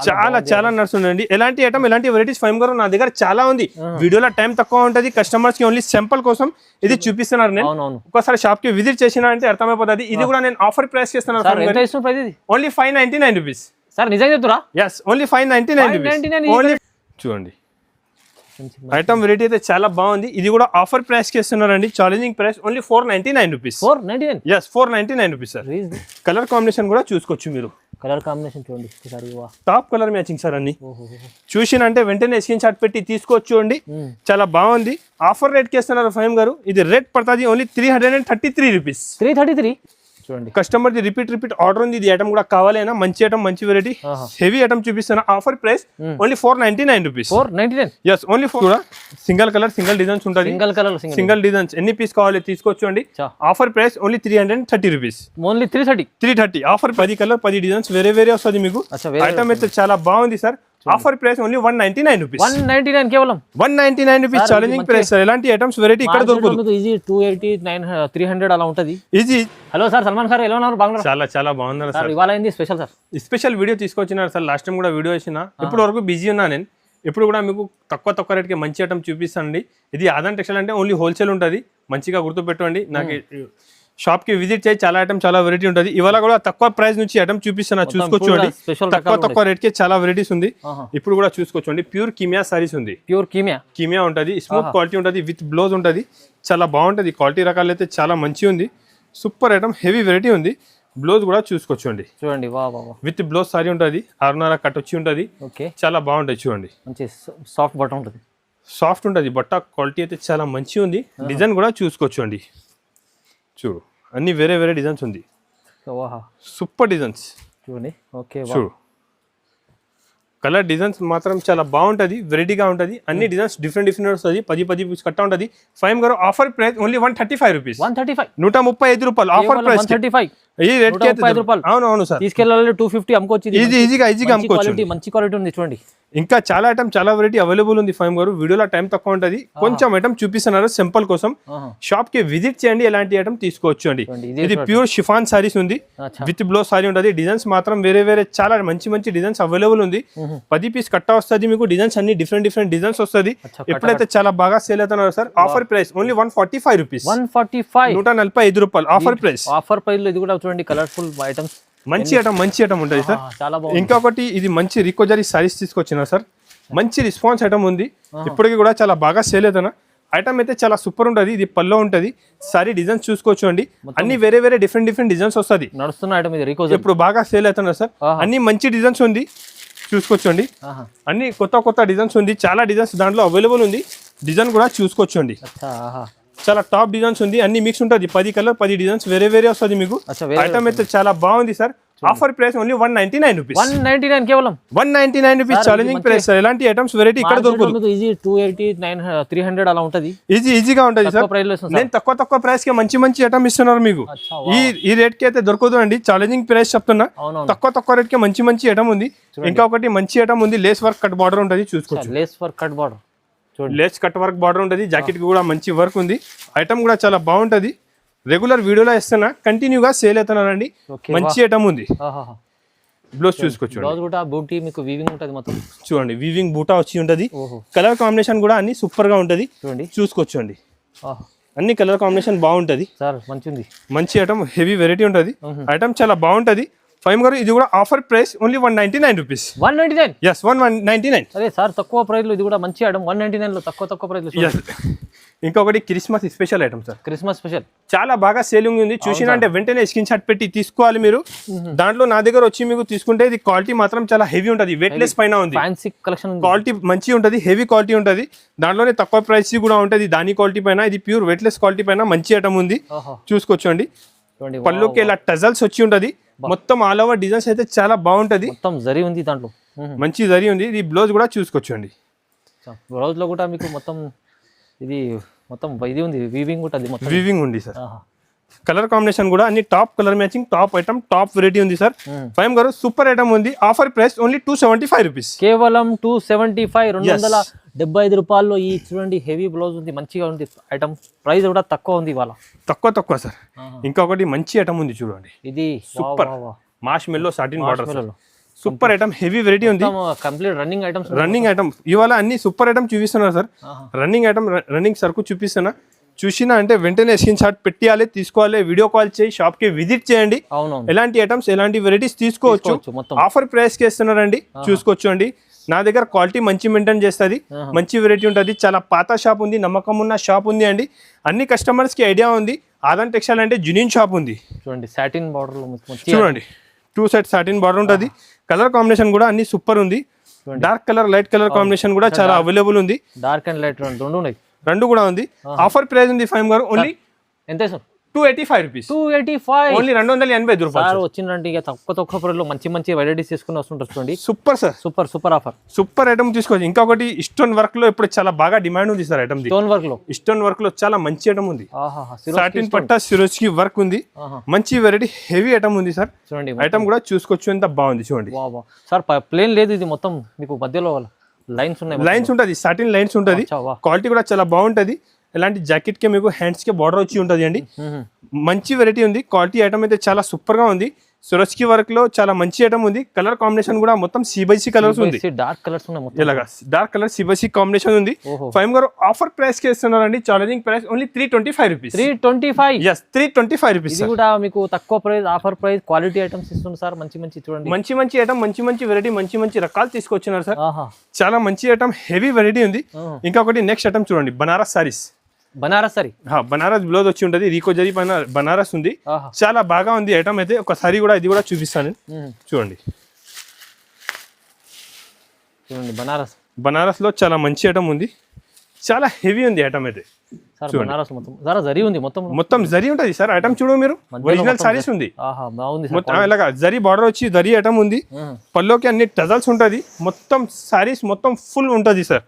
చాలా చాలా నడుస్తుందండి. ఎలాంటి ఐటమ్ ఎలాంటి వెరైటీస్ ఫైమ్ గారు నా దగ్గర చాలా ఉంది. వీడియోలో టైం తక్కువ ఉంటది, కస్టమర్స్ కి ఓన్లీ సింపుల్ కోసం ఇది చూపిస్తున్నారు. నేను ఒకసారి షాప్ కి విజిట్ చేసినా అంటే అర్థమైపోతుంది. ఇది కూడా నేను ఆఫర్ ప్రైస్ చేస్తున్నాను, ఓన్లీ 599 రూపీస్. సార్ నిజంగా చెప్తురా? yes, only 599 rupees. ఓన్లీ చూడండి ఐటమ్ వెరైటీ అయితే చాలా బాగుంది. ఇది కూడా ఆఫర్ ప్రైస్ కి ఇస్తున్నారండి, challenging price only 499 rupees. 499? yes, 499 rupees sir. Colour combination కూడా చూసుకోవచ్చు మీరు. కలర్ కాంబినేషన్ చూడండి, టాప్ కలర్ మ్యాచింగ్ సార్. అన్ని చూసినంటే వెంటనే స్క్రీన్ షాట్ పెట్టి తీసుకోవచ్చు అండి. చాలా బాగుంది. ఆఫర్ రేట్ కి ఇస్తున్నారు ఫైమ్ గారు. ఇది రేట్ పడుతుంది ఓన్లీ 333 రూపీస్. 333 చూడండి. కస్టమర్ ది రిపీట్ ఆర్డర్ ఉంది. ఇది ఐటమ్ కూడా కావాలైనా మంచి ఐటమ్, మంచి వెరైటీ, హెవీ ఐటమ్ చూపిస్తున్నా. Offer price only 499 rupees. 499? yes, only 4. కూడా సింగిల్ కలర్ సింగిల్ డిజైన్స్ ఉంటుంది. సింగిల్ డిజైన్స్ ఎన్ని పీస్ కావాలి తీసుకోవచ్చు అండి. Offer price only 330 rupees. Only 330. Offer 10 colour 10 designs వేరే వస్తుంది మీకు. ఐటమ్ అయితే చాలా బాగుంది sir. Offer price only 199 rupees. 199 కేవలం 199 రూపీస్. Challenging price sir. ఎలాంటి ఐటమ్స్ వెరైటీ ఇక్కడ దొరుకుతుంది. ఈజీ 280 900 300 అలా ఉంటది easy. Hello sir, Salman sir ఎలా ఉన్నారు? బాగున్నారు? చాలా చాలా బాగున్నారు సార్. ఇవాళ ఏంది స్పెషల్ సార్? స్పెషల్ వీడియో తీసుకొచ్చినారు సార్. లాస్ట్ టైం కూడా వీడియో వేసిన, ఇప్పుడు వరకు బిజీ ఉన్నా నేను. ఇప్పుడు కూడా మీకు తక్కువ రేట్కి మంచి ఐటమ్ చూపిస్తానండి. ఇది ఆదాన్ టెక్స్టైల్ అంటే ఓన్లీ హోల్సేల్ ఉంటుంది. మంచిగా గుర్తుపెట్టుకోండి. నాకు షాప్ కి విజిట్ చేయి, చాలా ఐటమ్ చాలా వెరైటీ ఉంటుంది. ఇవాళ కూడా తక్కువ ప్రైస్ నుంచి ఐటమ్ చూపిస్తున్నా, చూసుకోవచ్చండి. తక్కువ రేట్ కి చాలా వెరైటీస్ ఉంది. ఇప్పుడు కూడా చూసుకోవచ్చండి. ప్యూర్ కిమియా సారీస్ ఉంది. ప్యూర్ కిమియా ఉంటుంది. స్మూత్ క్వాలిటీ ఉంటుంది, విత్ బ్లౌజ్ ఉంటుంది. చాలా బాగుంటుంది. క్వాలిటీ రకాలు అయితే చాలా మంచి ఉంది. సూపర్ ఐటమ్, హెవీ వెరైటీ ఉంది. బ్లౌజ్ కూడా చూసుకోవచ్చండి. చూడండి, విత్ బ్లౌజ్ సారీ ఉంటుంది. 6.5 కట్ వచ్చి ఉంటుంది. చాలా బాగుంటుంది. చూడండి, సాఫ్ట్ బట్ట ఉంటుంది. సాఫ్ట్ ఉంటుంది బట్ట. క్వాలిటీ అయితే చాలా మంచి ఉంది. డిజైన్ కూడా చూసుకోవచ్చండి. చూడు, అన్ని వేరే డిజైన్స్ ఉంది. సూపర్ డిజైన్స్ చూడండి. చూడు, కలర్ డిజైన్స్ మాత్రం చాలా బాగుంటుంది, వెరైటీగా ఉంటుంది. అన్ని డిజైన్స్ డిఫరెంట్ వస్తుంది. 10 పీస్ కట్ట ఉంటుంది. ఫైమ్ గారు ఆఫర్ ప్రైస్ ఓన్లీ 135 రూపీస్. 135 రూపాయలు ఆఫర్ ప్రైస్. 135 ఈ రేట్ కి అవును సార్. తీసుకెళ్ళాలి 250 అమ్ముకోవచ్చు. ఈజీగా అమ్ముకోవచ్చు. మంచి క్వాలిటీ ఉంది చూడండి. ఇంకా చాలా ఐటమ్ చాలా వెరైటీ అవైలబుల్ ఉంది ఫైమ్ గారు. వీడియోలో టైం తక్కువ ఉంటుంది. కొంచెం ఐటమ్ చూపిస్తున్నారు సింపుల్ కోసం. షాప్ కి విజిట్ చేయండి, ఎలాంటి ఐటమ్ తీసుకోవచ్చు అండి. ఇది ప్యూర్ షిఫాన్ సారీస్ ఉంది. విత్ బ్లౌజ్ సారీ ఉంటుంది. డిజైన్స్ మాత్రం వేరే చాలా మంచి డిజైన్స్ అవైలబుల్ ఉంది. 10 పీస్ కట్ట వస్తుంది మీకు. డిజైన్స్ అన్ని డిఫరెంట్ డిజైన్స్ వస్తుంది. ఎప్పుడైతే చాలా బాగా సేల్ అవుతున్నారు sir. Offer price only 145 rupees. 145 రూపాయలు ఆఫర్ ప్రైస్. ఆఫర్ ప్రైస్ లో ఇది కూడా చూడండి, కలర్ఫుల్ ఐటమ్స్. మంచి ఐటమ్ ఉంటుంది సార్. ఇంకొకటి ఇది మంచి రికోజరీ సారీస్ తీసుకొచ్చిన సార్. మంచి రెస్పాన్స్ ఐటమ్ ఉంది. ఇప్పటికి కూడా చాలా బాగా సేల్ అవుతున్నా. ఐటమ్ అయితే చాలా సూపర్ ఉంటుంది. ఇది పల్లో ఉంటుంది. సారీ డిజైన్స్ చూసుకోవచ్చు అండి. అన్ని వేరే డిఫరెంట్ డిజైన్స్ వస్తుంది. నడుస్తున్న ఐటమ్ ఇది రికోజరీ. ఇప్పుడు బాగా సేల్ అవుతున్నా సార్. అన్ని మంచి డిజైన్స్ ఉంది, చూసుకోవచ్చండి. అన్ని కొత్త డిజైన్స్ ఉంది. చాలా డిజైన్స్ దాంట్లో అవైలబుల్ ఉంది. డిజైన్ కూడా చూసుకోవచ్చండి. చాలా టాప్ డిజైన్స్ ఉంది. అన్ని మిక్స్ ఉంటుంది. 10 కలర్ 10 డిజైన్స్ వేరే వస్తుంది మీకు. ఐటమ్ అయితే చాలా బాగుంది sir. Offer price only 199 rupees. 199 కేవలం 199 రూపీస్. Challenging price sir. ఎలాంటి ఐటమ్స్ వెరైటీ ఇక్కడ దొరుకుతుంది. ఈజీ 280 900 300 అలా ఉంటది. ఈజీగా ఉంటుంది సార్. నేను తక్కువ ప్రైస్ కి మంచి ఐటమ్ ఇస్తున్నారు మీకు. ఈ రేట్ కి అయితే దొరకదు అండి. ఛాలెంజింగ్ ప్రైస్ చెప్తున్నా. తక్కువ రేట్ కి మంచి ఐటమ్ ఉంది. ఇంకొకటి మంచి ఐటమ్ ఉంది. లేస్ వర్క్ కట్ బార్డర్ ఉంటుంది, చూసుకోవచ్చు. Lace work cut border, Lay's cut work border ఉంటుంది. జాకెట్ కి కూడా మంచి వర్క్ ఉంది. ఐటమ్ కూడా చాలా బాగుంటది. రెగ్యులర్ వీడియోలో ఇస్తున్నా, కంటిన్యూగా సేల్ అవుతున్నారండి. మంచి ఐటమ్ ఉంది. బ్లౌజ్ చూసుకోవచ్చు. చూడండి, వీవింగ్ బూటా వచ్చి ఉంటది. కలర్ కాంబినేషన్ కూడా అన్ని సూపర్ గా ఉంటది. చూసుకోవచ్చు అండి. అన్ని కలర్ కాంబినేషన్ బాగుంటది. మంచి ఐటమ్, హెవీ వెరైటీ ఉంటది. ఐటమ్ చాలా బాగుంటది. ఫైమ్ గారు ఇది కూడా offer price only 199 rupees. 199? yes, 199. అదే సార్, తక్కువ ప్రైస్ లో ఇది కూడా మంచి ఐటమ్. 199 లో తక్కువ ప్రైస్ లో. ఇంకొకటి Christmas special item sir. Christmas special చాలా బాగా సేలింగ్ ఉంది. చూసినా అంటే వెంటనే స్క్రీన్ షాట్ పెట్టి తీసుకోవాలి మీరు. దాంట్లో నా దగ్గర వచ్చి మీకు తీసుకుంటే ఇది క్వాలిటీ మాత్రం చాలా హెవీ ఉంటుంది. వెయిట్లెస్ పైన ఉంది. ఫ్యాన్సీ కలెక్షన్ క్వాలిటీ మంచి ఉంటుంది, హెవీ క్వాలిటీ ఉంటుంది. దాంట్లోనే తక్కువ ప్రైస్ కూడా ఉంటుంది. దాని క్వాలిటీ పైన ఇది ప్యూర్ వెయిట్లెస్ క్వాలిటీ పైన మంచి ఐటమ్ ఉంది. చూసుకోవచ్చు అండి. పళ్ళుకి ఇలా టజల్స్ వచ్చి ఉంటది. మొత్తం ఆల్ ఓవర్ డిజైన్స్ అయితే చాలా బాగుంటది. మొత్తం జరీ ఉంది దాంట్లో, మంచి జరీ ఉంది. ఇది బ్లౌజ్ కూడా చూసుకోవచ్చు అండి. బ్లౌజ్ లో కూడా మీకు మొత్తం ఇది ఉంది, వీవింగ్ ఉంటుంది. వీవింగ్ ఉంది సార్. కలర్ కాంబినేషన్ కూడా అన్ని top colour matching, top item, top variety ఉంది సార్. ఫైమ్ గారు సూపర్ ఐటమ్ ఉంది. Offer price only 275 rupees. కేవలం 275, 275 రూపాయల్లో. ఈ చూడండి, హెవీ బ్లౌజ్ ఉంది, మంచిగా ఉంది ఐటమ్. ప్రైస్ కూడా తక్కువ ఉంది ఇవాళ. తక్కువ సార్. ఇంకొకటి మంచి ఐటమ్ ఉంది చూడండి. ఇది super marshmallow satin border. Super item heavy variety ఉంది, complete running items. Running item ఇవాళ అన్ని సూపర్ ఐటమ్ చూపిస్తున్నారు సార్. రన్నింగ్ ఐటమ్ రన్నింగ్ సరుకు చూపిస్తున్నా, చూసినా అంటే వెంటనే స్క్రీన్ షాట్ పెట్టాలి, తీసుకోవాలి, వీడియో కాల్ చేయి, షాప్ కి విజిట్ చేయండి. ఎలాంటి ఐటమ్స్ ఎలాంటి వెరైటీస్ తీసుకోవచ్చు, ఆఫర్ ప్రైస్ కి ఇస్తున్నారండి, చూసుకోవచ్చు అండి. నా దగ్గర క్వాలిటీ మంచి మెయింటైన్ చేస్తుంది, మంచి వెరైటీ ఉంటుంది. చాలా పాత షాప్ ఉంది, నమ్మకం ఉన్న షాప్ ఉంది అండి. అన్ని కస్టమర్స్ కి ఐడియా ఉంది. ఆదాన్ టెక్స్టైల్ అంటే జెన్యూన్ షాప్ ఉంది. చూడండి సాటిన్ బార్డర్, చూడండి 2 సెట్ సాటిన్ బార్డర్ ఉంటుంది. కలర్ కాంబినేషన్ కూడా అన్ని సూపర్ ఉంది. Dark colour light colour combination కూడా చాలా అవైలబుల్ ఉంది. డార్క్ అండ్ లైట్ రెండు కూడా ఉంది. ఆఫర్ ప్రైస్ ఉంది ఫైమ్ గారు ఓన్లీ ఎంత సార్? 285 రూపీస్. 285 ఓన్లీ 285 రూపాయలు. సార్ వచ్చిందంటే ఇక తక్కువ ప్రైస్ లో మంచి వెరైటీస్ తీసుకుని వస్తుంటారు. చూడండి super sir, super offer, super item తీసుకోవచ్చు. ఇంకొకటి స్టోన్ వర్క్ లో ఇప్పుడు చాలా బాగా డిమాండ్ ఉంది సార్ ఐటమ్. స్టోన్ వర్క్ లో చాలా మంచి ఐటమ్ ఉంది. సాటిన్ పట్టా సిరోజ్ కి వర్క్ ఉంది, మంచి వెరైటీ హెవీ ఐటమ్ ఉంది సార్. చూడండి ఐటమ్ కూడా చూసుకోవచ్చు, ఎంత బాగుంది చూడండి సార్. ప్లేన్ లేదు ఇది, మొత్తం మీకు మధ్యలో లైన్స్ ఉన్నాయి, లైన్స్ ఉంటుంది, సాటిన్ లైన్స్ ఉంటుంది. క్వాలిటీ కూడా చాలా బాగుంటది. ఇలాంటి జాకెట్ కి మీకు హ్యాండ్స్ కి బార్డర్ వచ్చి ఉంటుంది అండి. మంచి వెరైటీ ఉంది. క్వాలిటీ ఐటమ్ అయితే చాలా సూపర్ గా ఉంది. సురస్కి వర్క్ లో చాలా మంచి ఐటమ్ ఉంది. కలర్ కాంబినేషన్ కూడా మొత్తం సిబైసి కలర్స్ ఉంది, డార్క్ కలర్స్ ఉన్నాయి. ఇలాగా డార్క్ కలర్ సిబైసి కాంబినేషన్ ఉంది. ఫైమ్ గారు ఆఫర్ ప్రైస్ కి ఇస్తున్నారండి. Challenging price only 325 rupees. 325? yes 325 rupees. ఇది కూడా మీకు తక్కువ price, offer price, quality items ఇస్తున్నారు సార్. మంచి చూడండి, మంచి ఐటమ్, మంచి వెరైటీ, మంచి రకాలు తీసుకొచ్చినారు సార్. చాలా మంచి ఐటమ్, హెవీ వెరైటీ ఉంది. ఇంకొకటి నెక్స్ట్ ఐటమ్ చూడండి, బనారస్ సారీస్. బనారస్ సారీ, బనారస్ బ్లౌజ్ వచ్చి ఉంటుంది. రీకో జరీ పైన బనారస్ ఉంది, చాలా బాగా ఉంది ఐటమ్ అయితే. ఒకసారి కూడా ఇది కూడా చూపిస్తాను, చూడండి. బనారస్ లో చాలా మంచి ఐటమ్ ఉంది, చాలా హెవీ ఉంది ఐటమ్ అయితే. జరీ ఉంది, మొత్తం జరీ ఉంటుంది సార్. ఐటమ్ చూడు మీరు, ఒరిజినల్ సారీస్ ఉంది. ఇలాగా జరీ బార్డర్ వచ్చి జరీ ఐటమ్ ఉంది. పల్లోకి అన్ని టజల్స్ ఉంటది. మొత్తం సారీస్ మొత్తం ఫుల్ ఉంటది సార్.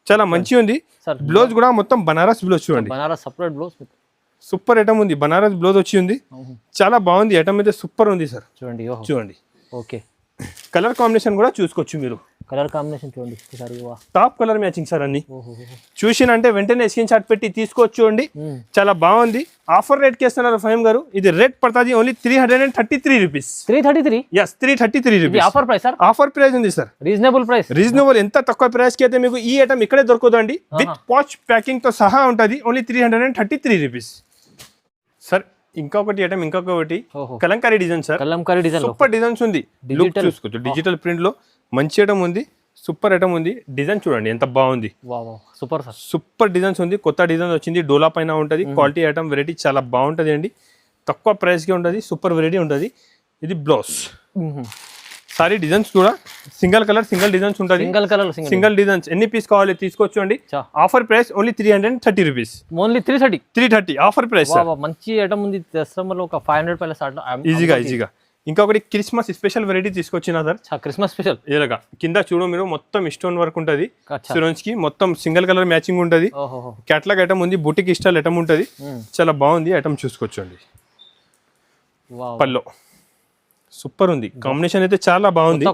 చాలా మంచి ఉంది. బ్లౌజ్ కూడా మొత్తం బనారస్ బ్లౌజ్ చూడండి, Banaras separate blouse, super item ఉంది. బనారస్ బ్లౌజ్ వచ్చి ఉంది, చాలా బాగుంది ఐటమ్ అయితే, సూపర్ ఉంది సార్. చూడండి ఓకే. కలర్ కాంబినేషన్ కూడా చూసుకోవచ్చు మీరు. కలర్ కాంబినేషన్ చూడండి, టాప్ కలర్ మ్యాచింగ్ సార్. అన్ని చూసినంటే వెంటనే స్క్రీన్ షాట్ పెట్టి తీసుకోవచ్చు అండి. చాలా బాగుంది. ఆఫర్ రేట్ కి ఇస్తున్నారు ఫహీమ్ గారు. ఇది రేట్ పడుతుంది only 333 rupees. 333? yes 333 rupees. Offer price sir? Offer price ఉంది సార్, రీజనబుల్ ప్రైస్. రీజనబుల్. ఎంత తక్కువ ప్రైస్ కి అయితే మీకు ఈ ఐటమ్ ఇక్కడే దొరకదండి. విత్ పాచ్ ప్యాకింగ్ తో సహా ఉంటది. Only 333 rupees sir. ఇంకొకటి Kalamkari design sir. Kalamkari design, super designs ఉంది. లుక్ చూసుకోవచ్చు, డిజిటల్ ప్రింట్ లో మంచి ఐటమ్ ఉంది, సూపర్ ఐటమ్ ఉంది. డిజైన్ చూడండి ఎంత బాగుంది, సూపర్ సార్. సూపర్ డిజైన్స్ ఉంది. కొత్త డిజైన్ వచ్చింది, డోలా పైన ఉంటుంది. క్వాలిటీ ఐటమ్ వెరైటీ చాలా బాగుంటది అండి. తక్కువ ప్రైస్ కి ఉంటుంది, సూపర్ వెరైటీ ఉంటుంది. ఇది బ్లౌజ్. సారీ డిజైన్స్ కూడా సింగిల్ కలర్ సింగిల్ డిజైన్స్ ఉంటుంది. సింగిల్ డిజైన్స్ ఎన్ని పీస్ కావాలి తీసుకోవచ్చు అండి. Offer price only 330 rupees. Only 330 offer price. మంచి ఐటమ్ ఉంది. ఒక 500 రూపాయల ఈజీగా. ఇంకొకటి క్రిస్మస్ స్పెషల్ వెరైటీ తీసుకొచ్చిన సార్. క్రిస్మస్ స్పెషల్ ఇలాగా కింద చూడు మీరు, మొత్తం స్టోన్ వర్క్ ఉంటుంది. సిరోన్స్ కి మొత్తం సింగిల్ కలర్ మ్యాచింగ్ ఉంటుంది. క్యాట్లాగ్ ఐటమ్ ఉంది, బుటిక్ స్టైల్ ఐటమ్ ఉంటుంది. చాలా బాగుంది ఐటమ్, చూసుకోవచ్చు అండి. పల్లో సూపర్ ఉంది. కాంబినేషన్ అయితే చాలా బాగుంది.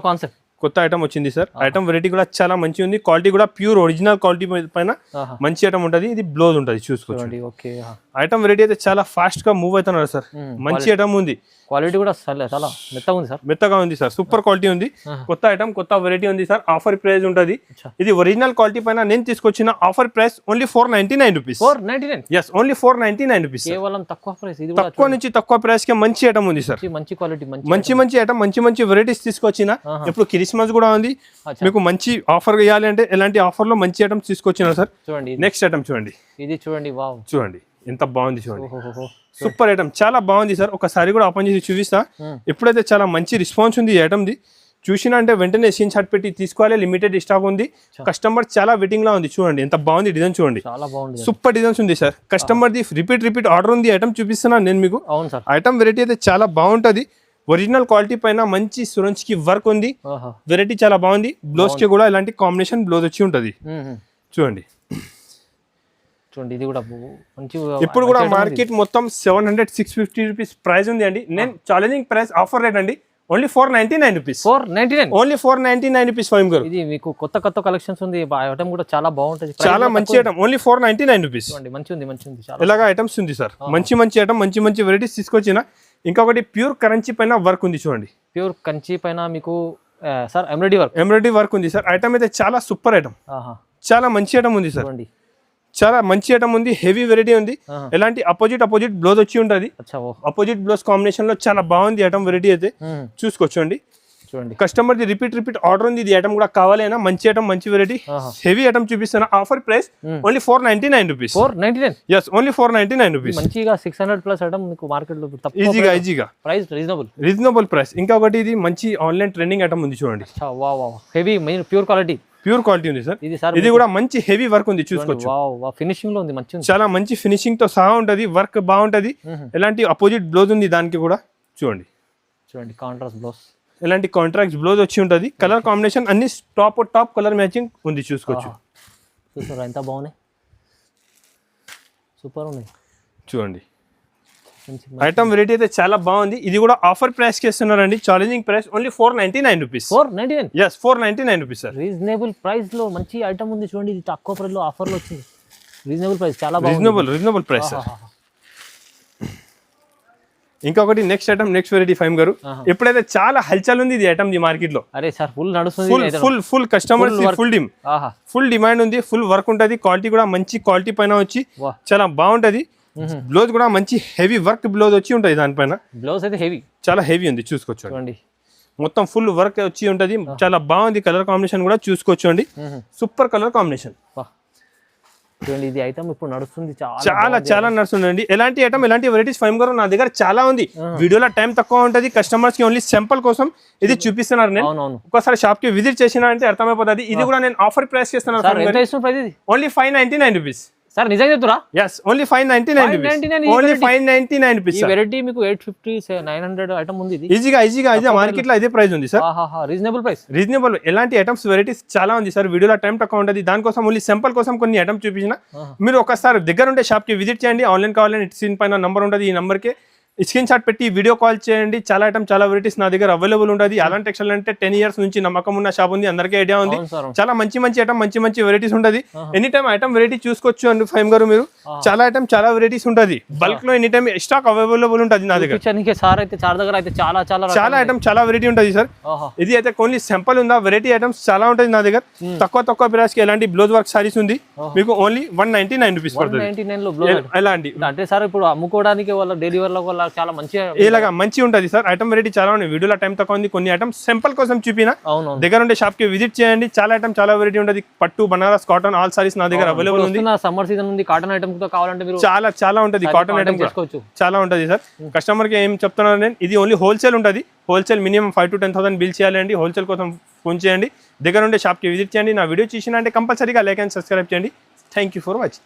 కొత్త ఐటమ్ వచ్చింది సార్. ఐటమ్ వెరైటీ కూడా చాలా మంచి ఉంది. క్వాలిటీ కూడా ప్యూర్ ఒరిజినల్ క్వాలిటీ పైన మంచి ఐటమ్ ఉంటుంది. ఇది బ్లౌజ్ ఉంటుంది, చూసుకోవచ్చు. ఐటమ్ వెరైటీ అయితే చాలా ఫాస్ట్ గా మూవ్ అవుతున్నారు సార్. మంచి ఐటమ్ ఉంది. క్వాలిటీ కూడా చాలా మెత్తగా ఉంది సార్. సూపర్ క్వాలిటీ ఉంది. కొత్త ఐటమ్, కొత్త వెరైటీ ఉంది సార్. ఆఫర్ ప్రైస్ ఉంటుంది. ఇది ఒరిజినల్ క్వాలిటీ పైన నేను తీసుకొచ్చిన offer price only 499 rupees. 499? yes only 499 rupees. కేవలం తక్కువ ప్రైస్. తక్కువ నుంచి తక్కువ ప్రైస్ కి మంచి ఐటమ్ ఉంది సార్. మంచి క్వాలిటీ, మంచి ఐటమ్, మంచి వెరైటీస్ తీసుకొచ్చిన. ఇప్పుడు క్రిస్మస్ కూడా ఉంది, మీకు మంచి ఆఫర్ ఇవ్వాలి అంటే ఎలాంటి ఆఫర్ లో మంచి ఐటమ్స్ తీసుకొచ్చిన సార్. చూడండి నెక్స్ట్ ఐటమ్ చూడండి. ఇది చూడండి, వావ్, చూడండి ఎంత బాగుంది చూడండి. సూపర్ ఐటమ్, చాలా బాగుంది సార్. ఒకసారి కూడా ఓపెన్ చేసి చూపిస్తా. ఎప్పుడైతే చాలా మంచి రెస్పాన్స్ ఉంది ఈ ఐటమ్ ది. చూసినా అంటే వెంటనే స్క్రీన్ షాట్ పెట్టి తీసుకోవాలి. లిమిటెడ్ స్టాక్ ఉంది. కస్టమర్ చాలా వెయిటింగ్ లా ఉంది. చూడండి ఎంత బాగుంది డిజైన్, చూడండి సూపర్ డిజైన్స్ ఉంది sir. Customer the repeat order ఉంది. ఐటమ్ చూపిస్తున్నాను నేను మీకు. ఐటమ్ వెరైటీ అయితే చాలా బాగుంటది. ఒరిజినల్ క్వాలిటీ పైన మంచి సురంజ్ కి వర్క్ ఉంది. వెరైటీ చాలా బాగుంది. బ్లౌజ్ కి కూడా ఇలాంటి కాంబినేషన్ బ్లౌజ్ వచ్చి ఉంటది. చూడండి ఇది కూడా మంచి. ఇప్పుడు కూడా మార్కెట్ మొత్తం 700-650 రూపీస్ ప్రైస్ ఉంది అండి. నేను ఛాలెంజింగ్ ప్రైస్ ఆఫర్ రేట్ అండి ఓన్లీ 499 రూపీస్. 499 ఓన్లీ 499 రూపీస్ ఫైమ్ గారు. ఇది మీకు కొత్త కలెక్షన్స్ ఉంది. ఐటమ్ కూడా చాలా బాగుంటది, చాలా మంచి ఐటమ్. Only 499 rupees. మంచి ఉంది. ఇలాగా ఐటమ్స్ ఉంది సార్. మంచి ఐటమ్, మంచి వెరైటీస్ తీసుకొచ్చిన. ఇంకొకటి ప్యూర్ కంచి పైన వర్క్ ఉంది చూడండి. ప్యూర్ కంచి పైన మీకు సార్ ఎంబ్రాయిడరీ వర్క్ ఉంది సార్. ఐటమ్ అయితే చాలా సూపర్ ఐటమ్, చాలా మంచి ఐటమ్ ఉంది సార్. చూడండి చాలా మంచి ఐటమ్ ఉంది, హెవీ వెరైటీ ఉంది. ఎలాంటి అపోజిట్ బ్లౌజ్ వచ్చి ఉంటుంది. అపోజిట్ బ్లౌజ్ కాంబినేషన్ లో చాలా బాగుంది ఐటమ్ వెరైటీ అయితే చూసుకోవచ్చండి. చూడండి కస్టమర్ ది రిపీట్ ఆర్డర్ ఉంది. ఇది ఐటమ్ కూడా కావాలైనా మంచి ఐటమ్, మంచి వెరైటీ, హెవీ ఐటమ్ చూపిస్తాను. Offer price only 499 rupees. 499 yes, only 499 rupees. మంచిగా 600 ప్లస్ ఐటమ్ మీకు మార్కెట్ లో ఈజీగా ప్రైస్ రీజనబుల్ ప్రైస్. ఇంకొకటి ఇది మంచి ఆన్లైన్ ట్రెండింగ్ ఐటమ్ ఉంది చూడండి. హెవీ ప్యూర్ క్వాలిటీ ఉంది సార్. ఇది కూడా మంచి హెవీ వర్క్ ఉంది చూసుకోవచ్చు. ఫినిషింగ్ లో ఉంది, మంచి చాలా మంచి ఫినిషింగ్ తో సహా ఉంటది, వర్క్ బాగుంటది. ఎలాంటి అపోజిట్ బ్లౌజ్ ఉంది దానికి కూడా చూడండి. కాంట్రాస్ట్ బ్లౌజ్, ఎలాంటి కాంట్రాక్ట్ బ్లౌజ్ వచ్చి ఉంటది. కలర్ కాంబినేషన్ అన్ని టాప్ కలర్ మ్యాచింగ్ ఉంది చూసుకోవచ్చు. చూసారా ఎంత బాగున్నాయి, సూపర్ ఉన్నాయి చూడండి. ఐటమ్ వెరైటీ అయితే చాలా బాగుంది. ఇది కూడా ఆఫర్ ప్రైస్ కి ఇస్తున్నారండి, challenging price only 499 rupees. 499 yes, 499 rupees sir. Reasonable price లో మంచి ఐటమ్ ఉంది చూడండి. ఇది తక్కువ ప్రైస్ లో ఆఫర్ లో వచ్చింది. రీజనబుల్ ప్రైస్, చాలా బాగుంది. Reasonable price sir. ఇంకొకటి నెక్స్ట్ ఐటమ్, నెక్స్ట్ వెరైటీ ఫైమ్ గారు. ఎప్పుడైతే చాలా హల్చల్ ఉంది ఇది ఐటమ్ ది మార్కెట్ లో. అరే సార్ ఫుల్ నడుస్తుంది, ఫుల్ కస్టమర్స్ ఫుల్ డిమాండ్ ఉంది. ఫుల్ వర్క్ ఉంటది, క్వాలిటీ కూడా మంచి క్వాలిటీ పైన వచ్చి చాలా బాగుంటది. బ్లౌజ్ కూడా మంచి హెవీ వర్క్ బ్లౌజ్ వచ్చి ఉంటది. దానిపైన బ్లౌజ్ అయితే హెవీ, చాలా హెవీ ఉంది చూసుకోవచ్చు. మొత్తం ఫుల్ వర్క్ వచ్చి ఉంటది, చాలా బాగుంది. కలర్ కాంబినేషన్ కూడా చూసుకోవచ్చు అండి, సూపర్ కలర్ కాంబినేషన్. చూడండి ఇది ఐటమ్ ఇప్పుడు నడుస్తుంది, చాలా నడుస్తుందండి. ఎలాంటి ఐటమ్, ఎలాంటి వెరైటీస్ ఫైమ్ గారు నా దగ్గర చాలా ఉంది. వీడియోలో టైం తక్కువ ఉంటది, కస్టమర్స్ కి ఓన్లీ సింపుల్ కోసం ఇది చూపిస్తున్నారు. నేను ఒకసారి షాప్ కి విజిట్ చేసినా అంటే అర్థమైపోతుంది. ఇది కూడా నేను ఆఫర్ ప్రైస్ చేస్తున్నాను ఓన్లీ 599 రూపీస్. సార్ నిజంగా చెప్తురా? yes, only 599 rupees. only 599 rupees. ఈ వెరైటీ మీకు 850 900 ఐటమ్ ఉంది. ఇది ఈజీగా ఇది మార్కెట్ లో ఇదే ప్రైస్ ఉంది సార్. రీజనబుల్ ప్రైస్, ఎలాంటి ఐటమ్స్ వెరైటీస్ చాలా ఉంది సార్. వీడియోలో టైం తక్కువ ఉంటుంది, దానికోసం ఓన్లీ సింపుల్ కోసం కొన్ని ఐటమ్స్ చూపించిన. మీరు ఒకసారి దగ్గర ఉంటే షాప్ కి విజిట్ చేయండి. ఆన్లైన్ కావాలని స్క్రీన్ పైన నంబర్ ఉంటుంది, ఈ నంబర్ కి స్క్రీన్ షాట్ పెట్టి వీడియో కాల్ చేయండి. చాలా ఐటమ్, చాలా వెరైటీస్ నా దగ్గర అవైలబుల్ ఉంటుంది. అలాంటి టెక్స్టైల్ అంటే 10 years నుంచి నమ్మకం ఉన్న షాప్ ఉంది, అందరికీ ఐడియా ఉంది. చాలా మంచి ఐటమ్, మంచి వెరైటీస్ ఉంటుంది. ఎనీ టైం ఐటమ్ వెరైటీ చూసుకోవచ్చు అండి ఫైమ్ గారు మీరు. చాలా ఐటమ్, చాలా వెరైటీస్ ఉంటుంది. బల్క్ లో ఎనీ టైం స్టాక్ అవైలబుల్ ఉంటుంది నా దగ్గర. చాలా ఐటమ్, చాలా వెరైటీ ఉంటుంది సార్. ఇది అయితే కొన్ని సింపుల్ ఉందా, వెరైటీ ఐటమ్స్ చాలా ఉంటుంది నా దగ్గర. తక్కువ ప్రైస్ కి ఎలాంటి బ్లౌజ్ వర్క్ సారీస్ ఉంది మీకు ఓన్లీ 199 రూపీస్ పడుతుంది. ఎలాంటి అంటే సార్ ఇప్పుడు అమ్ముకోవడానికి వాళ్ళ డెలివరీ వాళ్ళ చాలా ఇలాగా మంచి ఉంటది సార్. ఐటమ్ వెరైటీ చాలా ఉంది. వీడియోలో టైం తక్కువ ఉంది, కొన్ని ఐటమ్ సింపుల్ కోసం చూపిన. దగ్గర ఉండే షాప్ కి విజిట్ చేయండి. చాలా ఐటమ్, చాలా వెరైటీ ఉంటుంది. పట్టు, బనారస్, కాటన్ ఆల్ సారీస్ నా దగ్గర అవైలబుల్ ఉంది. సమ్మర్ సీజన్ ఉంది, కాటన్ ఐటమ్స్ తో కావాలంటే మీరు చాలా ఉంటుంది. కాటన్ ఐటమ్ చేసుకోవచ్చు, చాలా ఉంటుంది సార్. కస్టమర్ కి ఏం చెప్తున్నాను నేను, ఇది ఓన్లీ హోల్సేల్ ఉంటుంది. హోల్సేల్ మినిమం 5 to 10,000 బిల్ చేయాలండి. హోల్సేల్ కోసం ఫోన్ చేయండి. దగ్గర ఉండే షాప్ కి విజిట్ చేయండి. నా వీడియో చూసినా అంటే కంపల్సరీగా లైక్ అండ్ సబ్స్క్రైబ్ చేయండి. Thank you for watching.